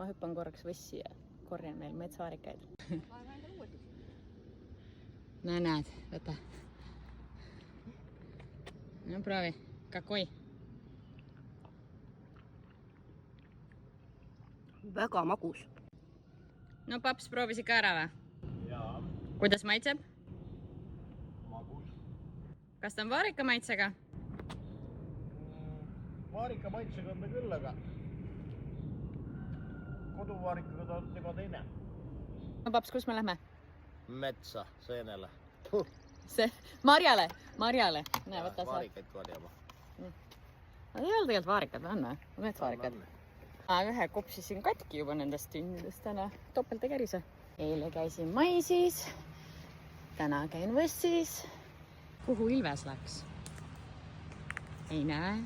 ma hüppan korraks võssi ja korjan meil metsaarikaid. No näed, võta. No proovi, kakoi. Väga magus. No paps proovisid ka ära või? Jaa. Kuidas maitseb? Magus. Kas ta on vaarika maitsega? Vaarika maitsega on ta küll, aga koduvaarikaga ta on juba teine. No paps, kus me lähme? Metsa, seenele. See, Marjale. Näe, võta sa. Vaarikaid korjama. Nad ei ole tegelikult vaarikad, on või? Metsvaarikad. Ühe kopsisin katki juba nendest tünnidest täna. Topelt ei kärise. Eile käisin Maisis. Täna käin Võssis. Kuhu Ilves läks? Ei näe.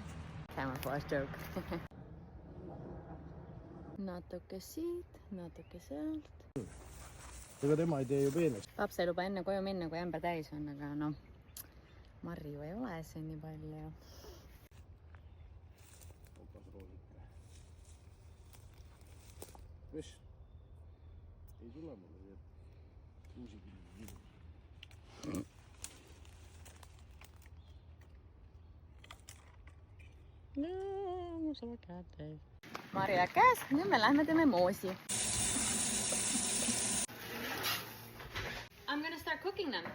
Camouflage joke. Natuke siit, natuke sealt. Ega tema ei tee ju peeneks. Paps ei luba enne koju minna, kui ämber täis on, aga noh, marju ei ole siin nii palju. Opas roosike. Mis? Ei tule mulle uusi küll. No, mul saab käed täis. Mari läheb käes, nüüd me lähme teeme moosi. I'm gonna start cooking them.